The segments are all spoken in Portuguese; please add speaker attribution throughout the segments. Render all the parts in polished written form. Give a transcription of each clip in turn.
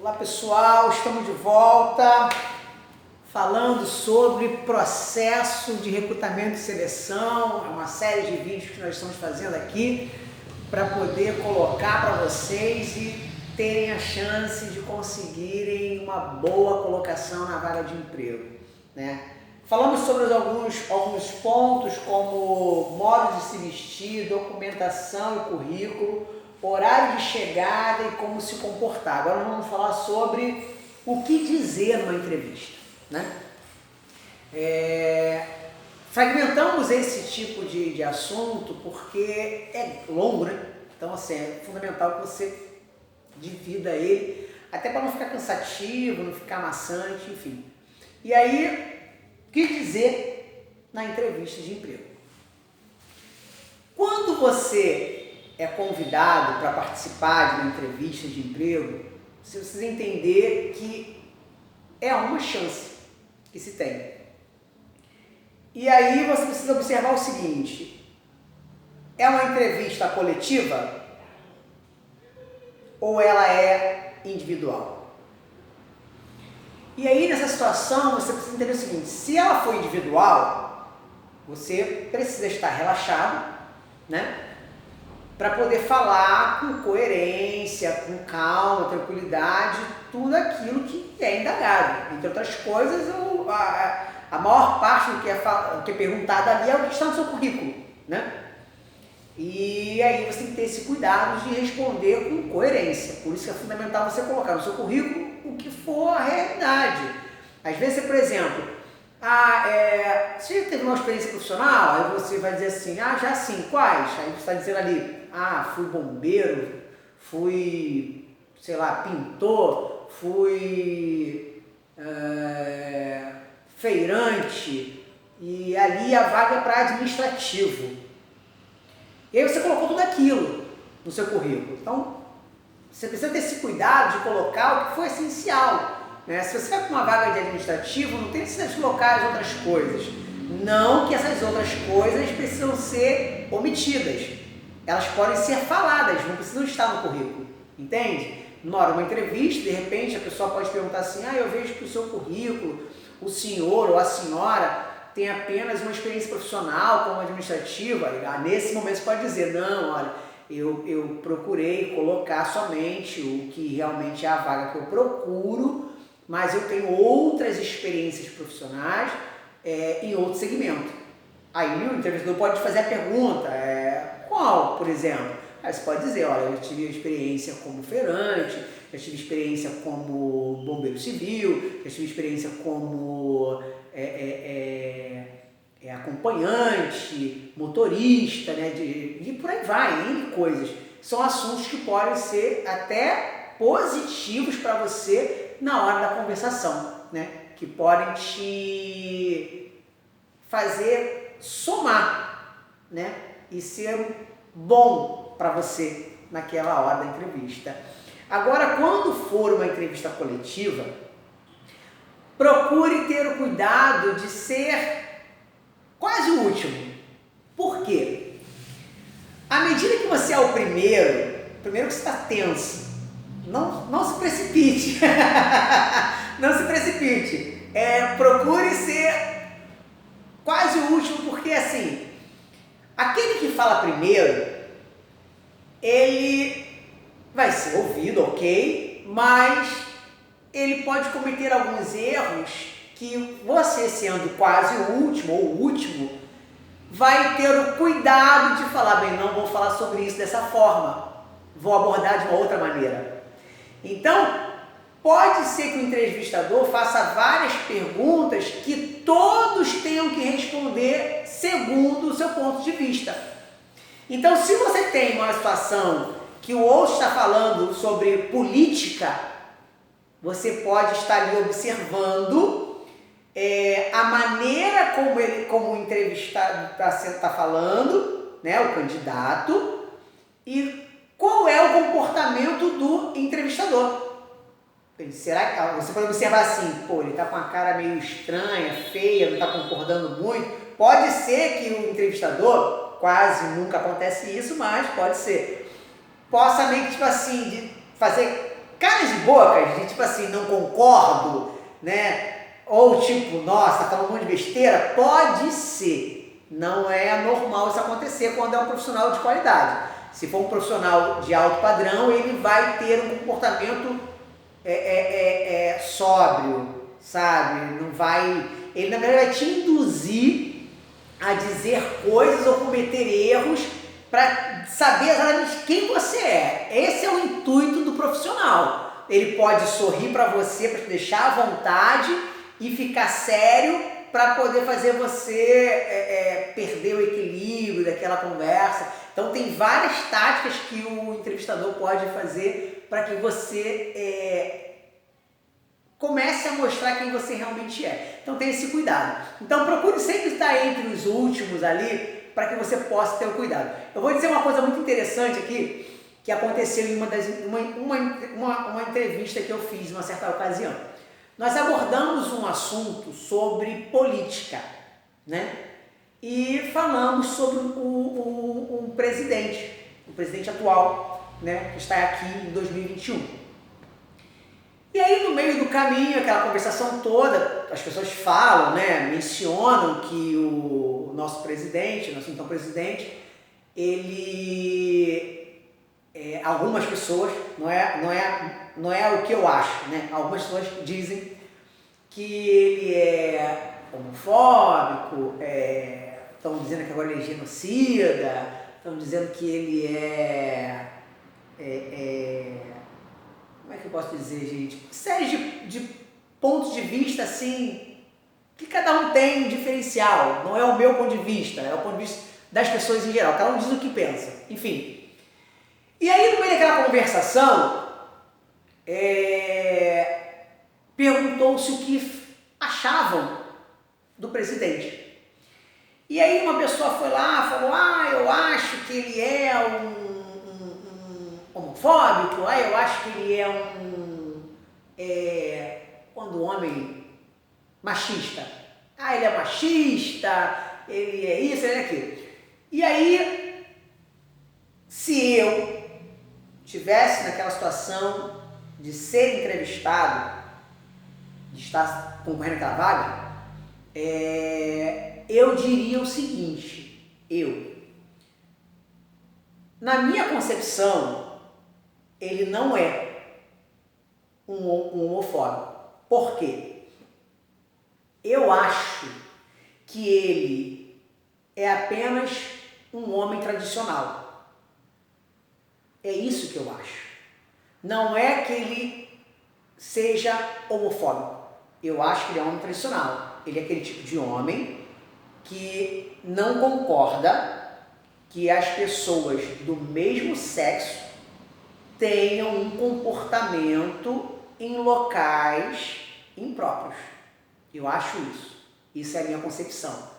Speaker 1: Olá pessoal, estamos de volta falando sobre processo de recrutamento e seleção. É uma série de vídeos que nós estamos fazendo aqui para poder colocar para vocês e terem a chance de conseguirem uma boa colocação na vaga de emprego, né? Falamos sobre alguns pontos como modo de se vestir, documentação e currículo, horário de chegada e como se comportar. Agora vamos falar sobre o que dizer numa entrevista, né? Fragmentamos esse tipo de assunto porque é longo, né? Então, assim, é fundamental que você divida ele, até para não ficar cansativo, não ficar maçante, enfim. E aí, o que dizer na entrevista de emprego? Quando você é convidado para participar de uma entrevista de emprego, você precisa entender que é uma chance que se tem. E aí você precisa observar o seguinte: é uma entrevista coletiva ou ela é individual? E aí nessa situação você precisa entender o seguinte: se ela for individual, você precisa estar relaxado, né? Para poder falar com coerência, com calma, tranquilidade, tudo aquilo que é indagado. Entre outras coisas, a maior parte do que é perguntado ali é o que está no seu currículo, né? E aí você tem que ter esse cuidado de responder com coerência. Por isso que é fundamental você colocar no seu currículo o que for a realidade. Às vezes, por exemplo, você já teve uma experiência profissional, aí você vai dizer assim, já sim, quais? Aí você está dizendo ali, fui bombeiro, fui, sei lá, pintor, fui feirante, e ali a vaga é para administrativo. E aí você colocou tudo aquilo no seu currículo. Então, você precisa ter esse cuidado de colocar o que for essencial. Né? Se você vai para uma vaga de administrativo, não tem necessidade de colocar as outras coisas. Não que essas outras coisas precisam ser omitidas. Elas podem ser faladas, não precisam estar no currículo. Entende? Na hora de uma entrevista, de repente, a pessoa pode perguntar assim, eu vejo que o seu currículo, o senhor ou a senhora tem apenas uma experiência profissional como administrativa. Nesse momento você pode dizer, não, olha, eu procurei colocar somente o que realmente é a vaga que eu procuro, mas eu tenho outras experiências profissionais em outro segmento. Aí o entrevistador pode fazer a pergunta, qual, por exemplo? Aí você pode dizer, olha, eu tive experiência como feirante, já tive experiência como bombeiro civil, já tive experiência como acompanhante, motorista, né, e por aí vai, N coisas. São assuntos que podem ser até positivos para você na hora da conversação, né? Que podem te fazer somar, né? E ser bom para você naquela hora da entrevista. Agora, quando for uma entrevista coletiva, procure ter o cuidado de ser quase o último. Por quê? À medida que você é o primeiro que você está tenso, não se precipite. Não se precipite. Procure ser quase o último, porque assim, aquele que fala primeiro, ele vai ser ouvido, ok, mas ele pode cometer alguns erros que você, sendo quase o último ou o último, vai ter o cuidado de falar, bem, não vou falar sobre isso dessa forma, vou abordar de uma outra maneira. Então, pode ser que o entrevistador faça várias perguntas que todos tenham que responder segundo o seu ponto de vista. Então, se você tem uma situação que o outro está falando sobre política, você pode estar ali observando a maneira como o entrevistado está falando, né, o candidato, e qual é o comportamento do entrevistador. Será que você pode observar assim, ele está com uma cara meio estranha, feia, não está concordando muito? Pode ser que o entrevistador, quase nunca acontece isso, mas pode ser, possa meio que, tipo assim, de fazer caras e bocas de tipo assim, não concordo, né? Ou tipo, nossa, tá falando um monte de besteira, pode ser. Não é normal isso acontecer quando é um profissional de qualidade. Se for um profissional de alto padrão, ele vai ter um comportamento sóbrio, sabe? Não vai, ele na verdade vai te induzir a dizer coisas ou cometer erros para saber exatamente quem você é. Esse é o intuito do profissional. Ele pode sorrir para você, para te deixar à vontade e ficar sério para poder fazer você perder o equilíbrio daquela conversa. Então tem várias táticas que o entrevistador pode fazer para que você comece a mostrar quem você realmente é. Então tenha esse cuidado. Então procure sempre estar entre os últimos ali para que você possa ter o cuidado. Eu vou dizer uma coisa muito interessante aqui que aconteceu em uma entrevista que eu fiz em uma certa ocasião. Nós abordamos um assunto sobre política, né? E falamos sobre o presidente atual, né? Que está aqui em 2021. E aí no meio do caminho, aquela conversação toda, as pessoas falam, né? Mencionam que o nosso presidente, nosso então presidente, ele... algumas pessoas, não é o que eu acho, né? Algumas pessoas dizem que ele é homofóbico, estão dizendo que agora ele é genocida, estão dizendo que ele como é que eu posso dizer, gente? Série de pontos de vista, assim, que cada um tem um diferencial. Não é o meu ponto de vista, é o ponto de vista das pessoas em geral. Cada um diz o que pensa. Enfim. E aí, no meio daquela conversação, perguntou-se o que achavam do presidente. E aí uma pessoa foi lá e falou, eu acho que ele é um homofóbico, eu acho que ele é quando o homem machista. Ele é machista, ele é isso, ele é aquilo. E aí, se eu tivesse naquela situação de ser entrevistado, de estar concorrendo àquela vaga, eu diria o seguinte, na minha concepção, ele não é um homofóbico. Por quê? Eu acho que ele é apenas um homem tradicional. É isso que eu acho. Não é que ele seja homofóbico. Eu acho que ele é um homem tradicional. Ele é aquele tipo de homem que não concorda que as pessoas do mesmo sexo tenham um comportamento em locais impróprios. Eu acho isso. Isso é a minha concepção.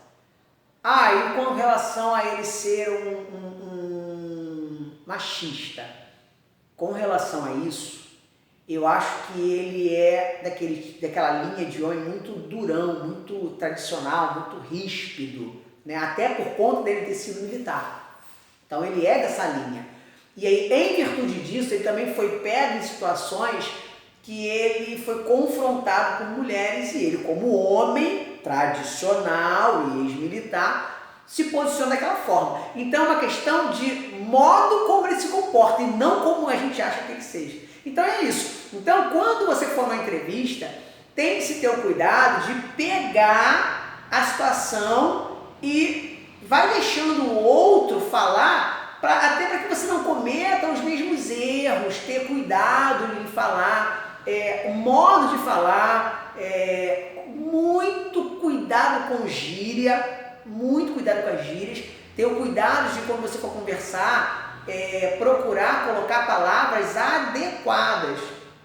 Speaker 1: E com relação a ele ser um machista, com relação a isso, eu acho que ele é daquela linha de homem muito durão, muito tradicional, muito ríspido, né? Até por conta dele ter sido militar. Então ele é dessa linha. E aí, em virtude disso, ele também foi pego em situações que ele foi confrontado por mulheres e ele, como homem tradicional e ex-militar, se posiciona daquela forma. Então é uma questão de modo como ele se comporta e não como a gente acha que ele seja. Então é isso. Então quando você for numa entrevista, tem que se ter o cuidado de pegar a situação e vai deixando o outro falar, até para que você não cometa os mesmos erros, ter cuidado em falar, o modo de falar, muito cuidado com gíria, muito cuidado com as gírias, ter o cuidado de quando você for conversar, procurar colocar palavras adequadas.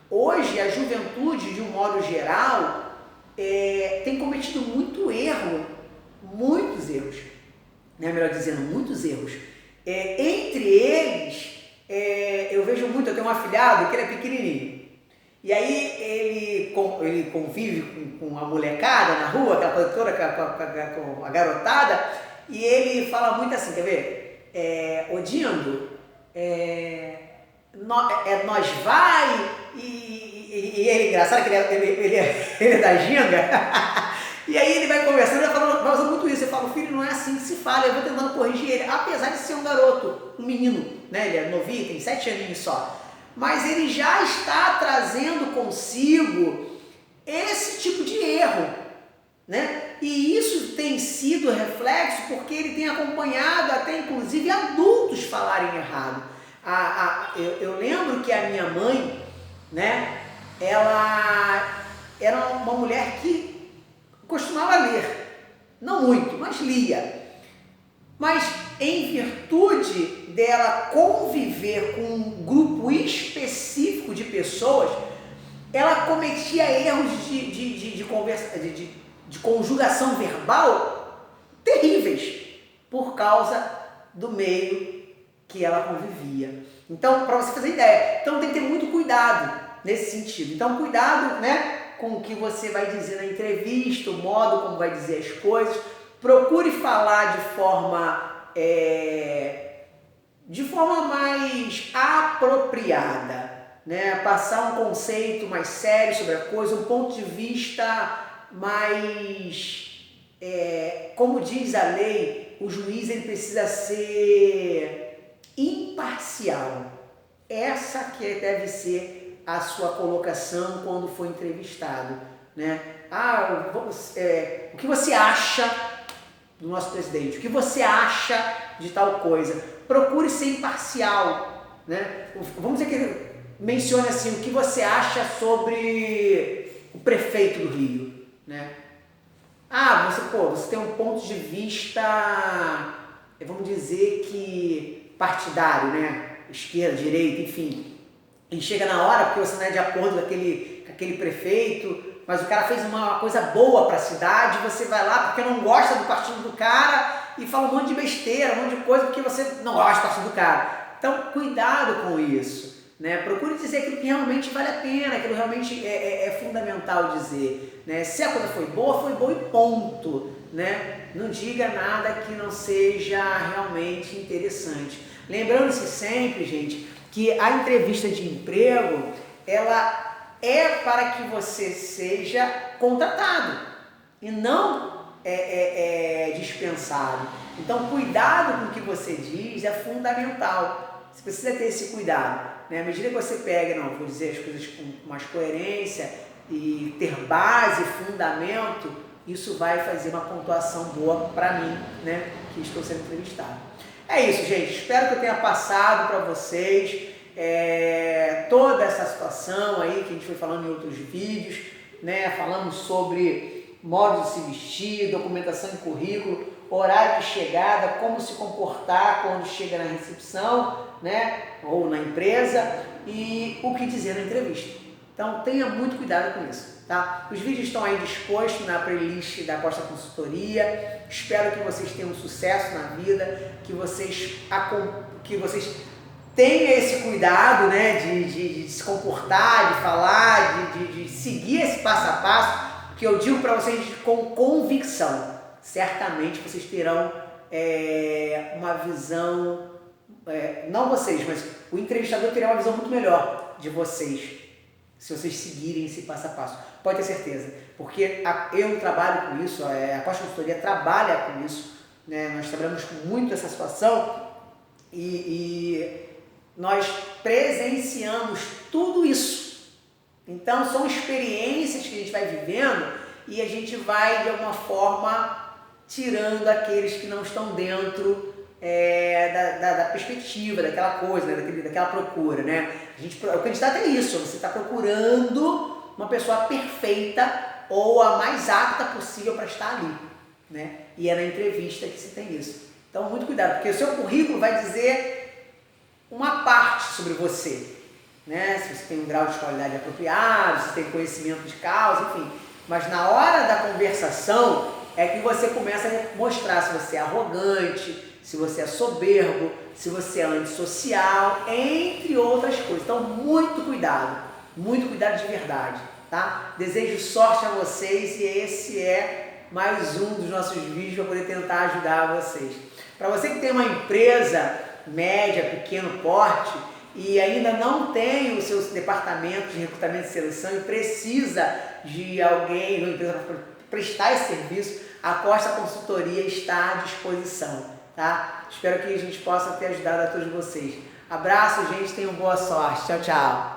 Speaker 1: Hoje a juventude, de um modo geral, tem cometido muito erro, muitos erros, né? Melhor dizendo, muitos erros. Entre eles, eu vejo muito, eu tenho um afilhado que ele é pequenininho. E aí ele convive com a molecada na rua, aquela coisa toda, com a garotada, e ele fala muito assim, quer ver? Odiando, nós vai, e e ele é engraçado que ele é da ginga. E aí ele vai conversando, ele vai usando muito isso. Eu falo, filho, não é assim que se fala, eu vou tentando corrigir ele, apesar de ser um garoto, um menino, né? Ele é novinho, tem 7 aninhos só. Mas ele já está trazendo consigo esse tipo de erro, né? E isso tem sido reflexo porque ele tem acompanhado até inclusive adultos falarem errado. Eu lembro que a minha mãe, né? Ela era uma mulher que costumava ler, não muito, mas lia. Mas em virtude dela conviver com um grupo específico de pessoas, ela cometia erros de conjugação verbal terríveis por causa do meio que ela convivia. Então, para você fazer ideia, então tem que ter muito cuidado nesse sentido. Então, cuidado, né, com o que você vai dizer na entrevista, o modo como vai dizer as coisas. Procure falar de forma mais apropriada, né? Passar um conceito mais sério sobre a coisa, um ponto de vista mais, como diz a lei, o juiz ele precisa ser imparcial. Essa que deve ser a sua colocação quando for entrevistado, né? O que você acha do nosso presidente? O que você acha de tal coisa? Procure ser imparcial, né? Vamos dizer que mencione assim, o que você acha sobre o prefeito do Rio, né? Você tem um ponto de vista, vamos dizer que partidário, né? Esquerda, direita, enfim. E chega na hora, porque você não é de acordo com aquele prefeito, mas o cara fez uma coisa boa para a cidade, você vai lá porque não gosta do partido do cara e fala um monte de besteira, um monte de coisa porque você não gosta do partido do cara. Então, cuidado com isso, né? Procure dizer aquilo que realmente vale a pena, aquilo realmente é fundamental dizer, né? Se a coisa foi boa e ponto, né? Não diga nada que não seja realmente interessante. Lembrando-se sempre, gente, que a entrevista de emprego, ela é para que você seja contratado e não dispensado. Então, cuidado com o que você diz é fundamental. Você precisa ter esse cuidado, né? À medida que você pega, vou dizer as coisas com mais coerência e ter base, fundamento, isso vai fazer uma pontuação boa para mim, né? Que estou sendo entrevistado. É isso, gente. Espero que eu tenha passado para vocês toda essa situação aí que a gente foi falando em outros vídeos, né? Falamos sobre modo de se vestir, documentação em currículo, horário de chegada, como se comportar quando chega na recepção, né? Ou na empresa e o que dizer na entrevista. Então tenha muito cuidado com isso, tá? Os vídeos estão aí dispostos na playlist da Costa Consultoria. Espero que vocês tenham sucesso na vida, que vocês tenha esse cuidado, né, de se comportar, de falar, de seguir esse passo a passo, que eu digo para vocês com convicção. Certamente vocês terão uma visão, não vocês, mas o entrevistador terá uma visão muito melhor de vocês, se vocês seguirem esse passo a passo. Pode ter certeza, porque eu trabalho com isso, a Costa Consultoria trabalha com isso, né? Nós trabalhamos com muito essa situação e nós presenciamos tudo isso. Então são experiências que a gente vai vivendo e a gente vai de alguma forma tirando aqueles que não estão dentro da perspectiva, daquela coisa, né? daquela procura, né? O candidato é isso, você está procurando uma pessoa perfeita ou a mais apta possível para estar ali, né? E é na entrevista que se tem isso. Então muito cuidado, porque o seu currículo vai dizer uma parte sobre você, né? Se você tem um grau de qualidade apropriado, se tem conhecimento de causa, enfim. Mas na hora da conversação é que você começa a mostrar se você é arrogante, se você é soberbo, se você é antissocial, entre outras coisas. Então, muito cuidado de verdade, tá? Desejo sorte a vocês e esse é mais um dos nossos vídeos para poder tentar ajudar vocês. Para você que tem uma empresa média, pequeno porte e ainda não tem o seu departamento de recrutamento e seleção e precisa de alguém, uma empresa para prestar esse serviço, a Costa Consultoria está à disposição, tá? Espero que a gente possa ter ajudado a todos vocês. Abraço, gente, tenham boa sorte. Tchau, tchau.